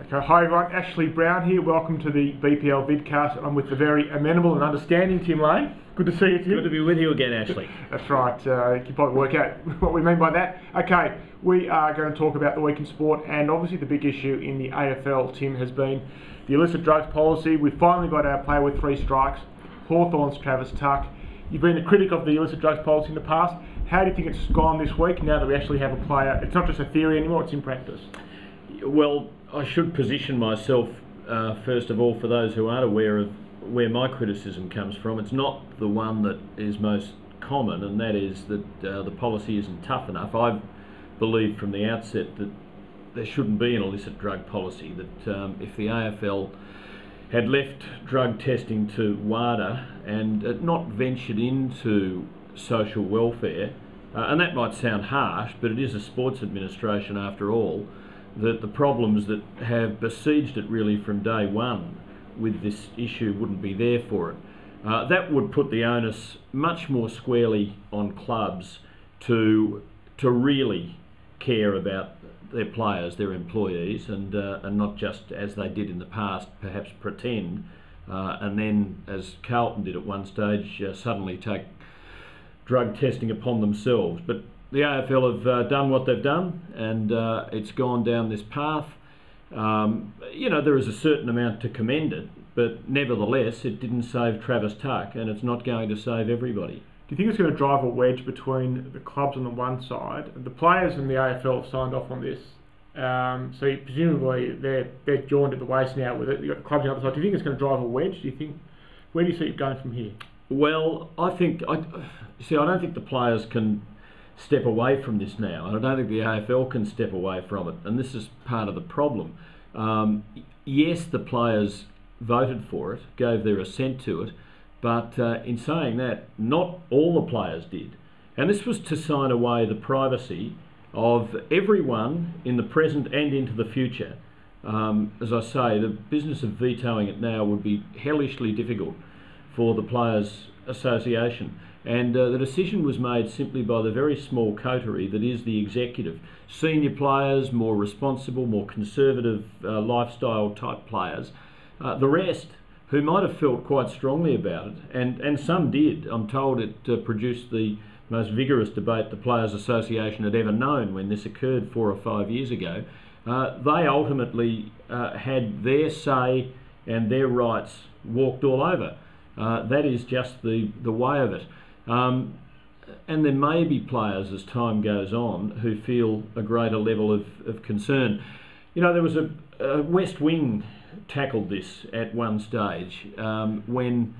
Okay, hi everyone, Ashley Browne here. Welcome to the BPL Vidcast. I'm with the very amenable and understanding Tim Lane. Good to see you, Tim. Good to be with you again, Ashley. That's right. You can probably work out what we mean by that. Okay, we are going to talk about the week in sport, and obviously the big issue in the AFL, Tim, has been the illicit drugs policy. We've finally got our player with 3 strikes, Hawthorn's Travis Tuck. You've been a critic of the illicit drugs policy in the past. How do you think it's gone this week now that we actually have a player? It's not just a theory anymore, it's in practice. Well, I should position myself, first of all, for those who aren't aware of where my criticism comes from. It's not the one that is most common, and that is that the policy isn't tough enough. I've believed from the outset that there shouldn't be an illicit drug policy, that if the AFL had left drug testing to WADA and not ventured into social welfare, and that might sound harsh, but it is a sports administration after all, that the problems that have besieged it really from day one with this issue wouldn't be there for it. That would put the onus much more squarely on clubs to really care about their players, their employees, and not just as they did in the past, perhaps pretend, and then, as Carlton did at one stage, suddenly take drug testing upon themselves. But the AFL have done what they've done, and it's gone down this path. You know, there is a certain amount to commend it, but nevertheless, it didn't save Travis Tuck, and it's not going to save everybody. Do you think it's going to drive a wedge between the clubs on the one side? The players in the AFL have signed off on this, so presumably they're joined at the waist now with it. You've got the clubs on the other side. Do you think it's going to drive a wedge? Where do you see it going from here? Well, I don't think the players can step away from this now, and I don't think the AFL can step away from it, and this is part of the problem. Yes, the players voted for it, gave their assent to it, but in saying that, not all the players did, and this was to sign away the privacy of everyone in the present and into the future. As I say, the business of vetoing it now would be hellishly difficult for the Players Association. And the decision was made simply by the very small coterie that is the executive. Senior players, more responsible, more conservative lifestyle type players. The rest, who might have felt quite strongly about it, and some did. I'm told it produced the most vigorous debate the Players Association had ever known when this occurred 4 or 5 years ago. They ultimately had their say and their rights walked all over. That is just the way of it. And there may be players as time goes on who feel a greater level of concern. You know, there was a West Wing tackled this at one stage when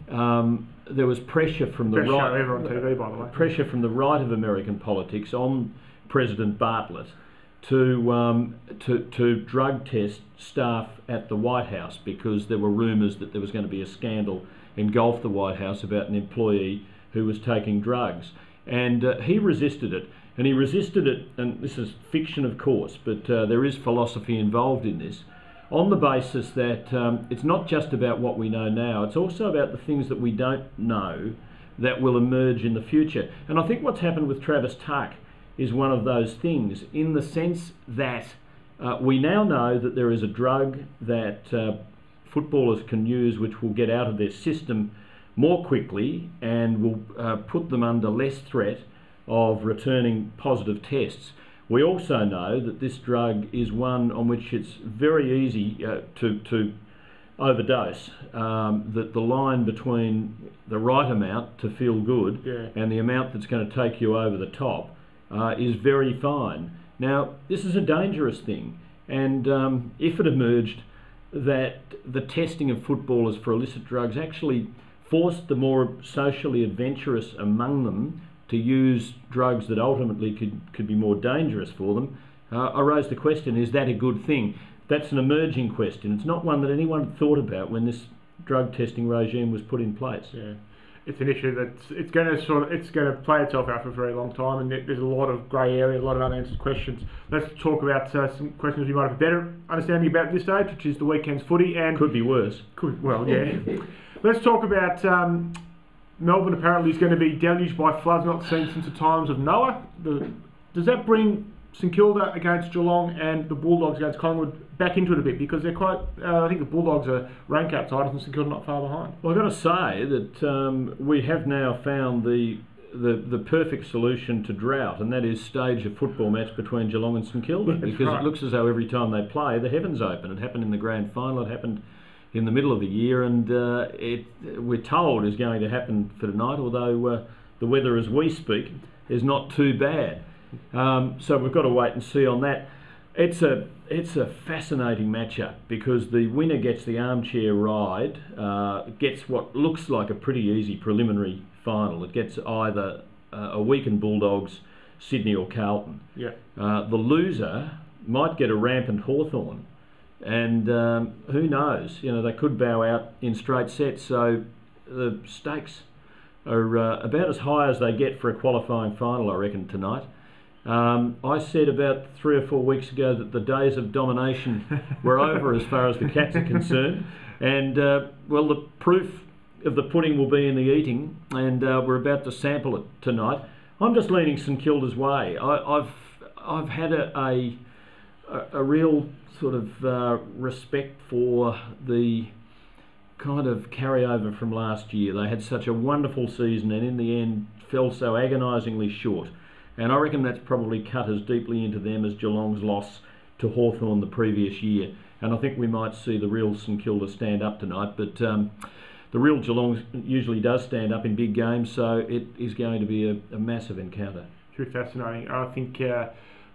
there was pressure from the right. Ever on TV, by the way. Pressure from the right of American politics on President Bartlett to drug test staff at the White House because there were rumours that there was going to be a scandal engulf the White House about an employee who was taking drugs, and he resisted it, and this is fiction of course, but there is philosophy involved in this, on the basis that it's not just about what we know now, it's also about the things that we don't know that will emerge in the future. And I think what's happened with Travis Tuck is one of those things, in the sense that we now know that there is a drug that footballers can use which will get out of their system more quickly and will put them under less threat of returning positive tests. We also know that this drug is one on which it's very easy to overdose, that the line between the right amount to feel good and the amount that's going to take you over the top is very fine. Now, this is a dangerous thing, and if it emerged that the testing of footballers for illicit drugs actually forced the more socially adventurous among them to use drugs that ultimately could be more dangerous for them, I raise the question, is that a good thing? That's an emerging question. It's not one that anyone thought about when this drug testing regime was put in place. Yeah. It's an issue it's going to play itself out for a very long time, and there's a lot of grey area, a lot of unanswered questions. Let's talk about some questions we might have a better understanding about at this stage, which is the weekend's footy, and could be worse. Well, yeah. Let's talk about Melbourne. Apparently is going to be deluged by floods not seen since the times of Noah. Does that bring St Kilda against Geelong and the Bulldogs against Collingwood back into it a bit, because they're quite. I think the Bulldogs are rank outsiders and St Kilda not far behind. Well, I've got to say that we have now found the perfect solution to drought, and that is stage a football match between Geelong and St Kilda, because it looks as though every time they play, the heavens open. It happened in the grand final, it happened in the middle of the year, and we're told is going to happen for tonight, although the weather as we speak is not too bad. So we've got to wait and see on that. It's a fascinating matchup, because the winner gets the armchair ride, gets what looks like a pretty easy preliminary final. It gets either a weakened Bulldogs, Sydney or Carlton. Yeah. The loser might get a rampant Hawthorn, and who knows? You know, they could bow out in straight sets. So the stakes are about as high as they get for a qualifying final, I reckon, tonight. I said about 3 or 4 weeks ago that the days of domination were over as far as the Cats are concerned, and well, the proof of the pudding will be in the eating, and we're about to sample it tonight. I'm just leaning St Kilda's way. I've had a real sort of respect for the kind of carryover from last year. They had such a wonderful season, and in the end fell so agonisingly short. And I reckon that's probably cut as deeply into them as Geelong's loss to Hawthorn the previous year. And I think we might see the real St Kilda stand up tonight. But the real Geelong usually does stand up in big games, so it is going to be a massive encounter. Truly fascinating. I think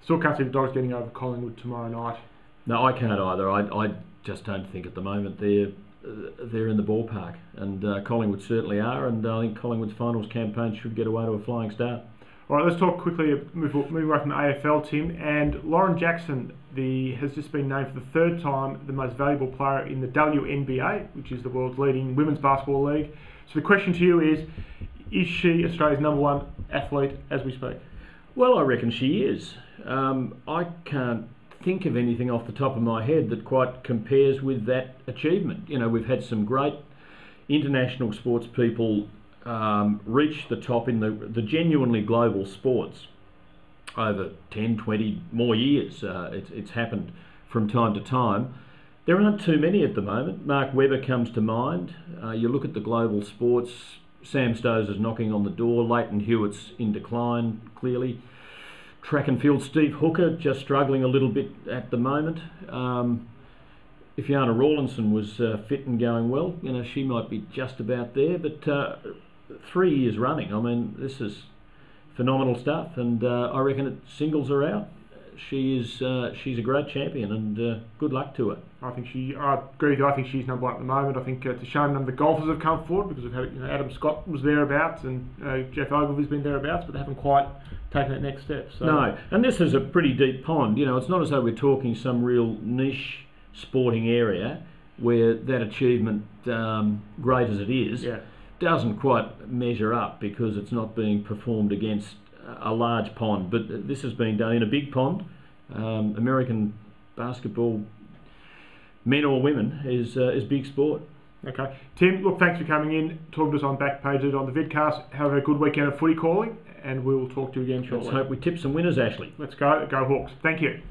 still can't see the Dogs getting over Collingwood tomorrow night. No, I can't either. I just don't think at the moment they're in the ballpark. And Collingwood certainly are. And I think Collingwood's finals campaign should get away to a flying start. All right, let's talk quickly, move away from the AFL, Tim. And Lauren Jackson has just been named for the 3rd time the most valuable player in the WNBA, which is the world's leading women's basketball league. So the question to you is she Australia's #1 athlete as we speak? Well, I reckon she is. I can't think of anything off the top of my head that quite compares with that achievement. You know, we've had some great international sports people reach the top in the genuinely global sports over 10, 20 more years. It's happened from time to time. There aren't too many at the moment. Mark Webber comes to mind. You look at the global sports, Sam Stosur's knocking on the door, Leighton Hewitt's in decline, clearly. Track and field, Steve Hooker just struggling a little bit at the moment. If Jana Rawlinson was fit and going well, you know, she might be just about there, but 3 years running, I mean, this is phenomenal stuff, and I reckon singles her out. She's a great champion, and good luck to her. I agree with you. I think she's #1 at the moment. I think it's a shame none of the golfers have come forward, because we've had, Adam Scott was thereabouts, and Jeff Ogilvy's been thereabouts, but they haven't quite taken that next step. So. No, and this is a pretty deep pond. You know, it's not as though we're talking some real niche sporting area where that achievement, great as it is, doesn't quite measure up, because it's not being performed against a large pond. But this has been done in a big pond. American basketball, men or women, is big sport. Okay, Tim, look, thanks for coming in, talking to us on Backpage on the Vidcast. Have a good weekend of footy calling, and we'll talk to you again shortly. Let's hope we tip some winners, Ashley. Let's go Hawks. Thank you.